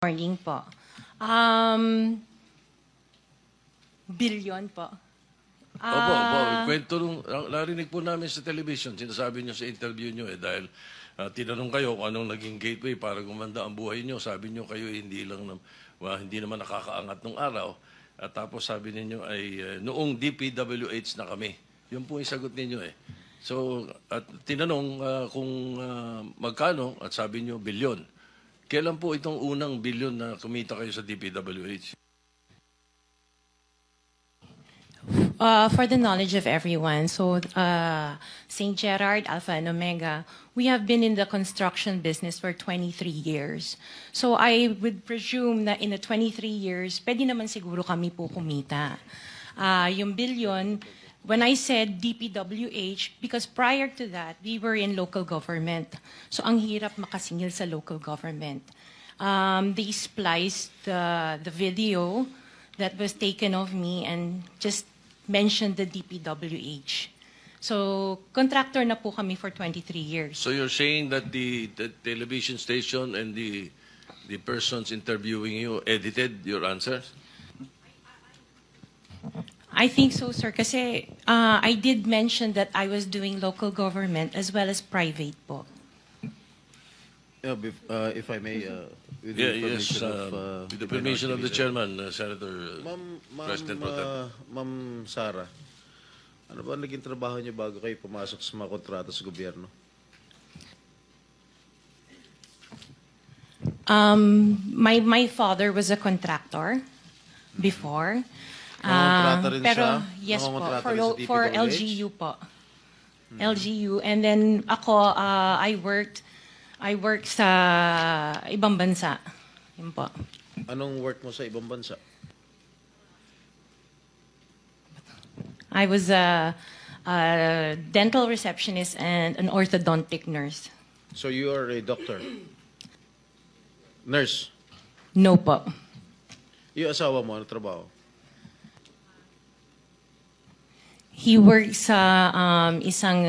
Morning po. Billion po. Opo. Kwento nung, narinig po namin sa television, sinasabi nyo sa interview nyo dahil tinanong kayo kung anong naging gateway para gumanda ang buhay nyo. Sabi nyo kayo hindi naman nakakaangat nung araw. At tapos sabi ninyo ay noong DPWH na kami. Yun po yung sagot ninyo eh. So, at tinanong kung magkano at sabi nyo bilyon. Kailan po itong unang bilyon na kumita kayo sa DPWH? For the knowledge of everyone, so St. Gerard, Alpha and Omega, we have been in the construction business for 23 years. So I would presume na in the 23 years, pwede naman siguro kami po kumita. Yung billion, when I said DPWH, because prior to that, we were in local government. So ang hirap makasingil sa local government. They spliced the video that was taken of me and just mentioned the DPWH. So, contractor na po kami for 23 years. So you're saying that the television station and the persons interviewing you edited your answers? I think so, sir, kasi I did mention that I was doing local government as well as private po. Yeah, if I may, with the permission of the chairman, Senator President Pro Tem. Ma'am Sara, ano ba naging trabaho niyo bago kayo pumasok sa mga kontrata sa gobyerno? My father was a contractor before. Nangongontrata rin pero siya? yes po, Nangongontrata rin sa for DPWH? LGU po. LGU, and then ako I worked sa ibang bansa. Yun po. Anong work mo sa ibang bansa? I was a dental receptionist and an orthodontic nurse. So you are a doctor? Nurse? No po. Yung asawa mo, ano trabaho? He works sa isang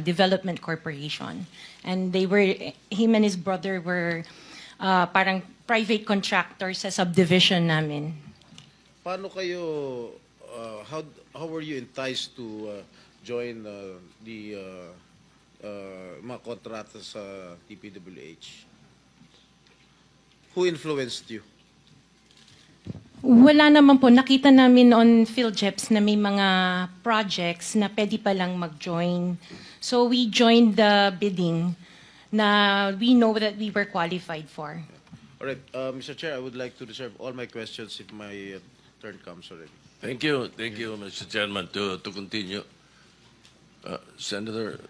development corporation. And him and his brother were parang private contractors sa subdivision namin. Paano kayo, how were you enticed to join the mga kontrata sa DPWH? Who influenced you? Wala naman po. Nakita namin on PhilJeps na may mga projects na pwede palang mag-join. So we joined the bidding na we know that we were qualified for. All right, Mr. Chair, I would like to reserve all my questions if my turn comes already. Thank you, Mr. Chairman, to continue. Senator,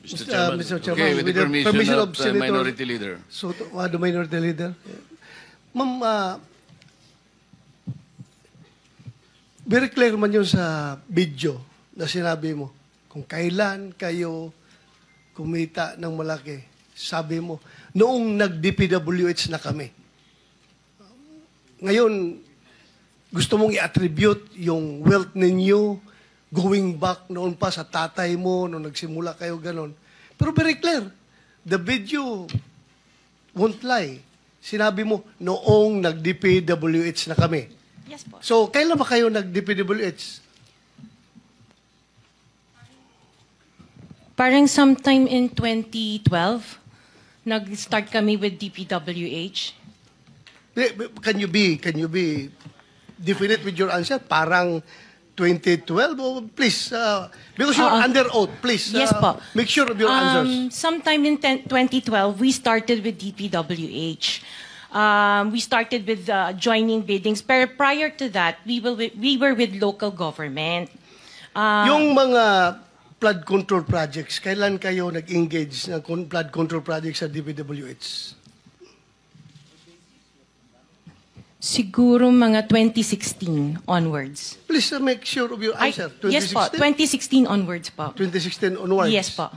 Mr. Chairman. Mr. Chairman, Okay, with the permission of Senator Minority Leader. So, the Minority Leader. Ma'am, very clear man yun sa video na sinabi mo. Kung kailan kayo kumita ng malaki, sabi mo, noong nag-DPWH na kami. Ngayon, gusto mong i-attribute yung wealth ninyo going back noon pa sa tatay mo, noong nagsimula kayo ganon. Pero very clear, the video won't lie. Sinabi mo, noong nag-DPWH na kami. Yes po. So, kailan ba kayo nag-DPWH? Parang sometime in 2012, nag-start kami with DPWH. Can you be definite with your answer? Parang 2012? Oh, please, because you're under oath, please. Yes po. Make sure of your answers. Sometime in 2012, we started with DPWH. We started with joining biddings. Pero prior to that, we were with local government. Yung mga flood control projects, kailan kayo nag-engage ng flood control projects sa DPWH? Siguro mga 2016 onwards. Please make sure of your answer. Yes po, 2016 onwards po. 2016 onwards? Yes po.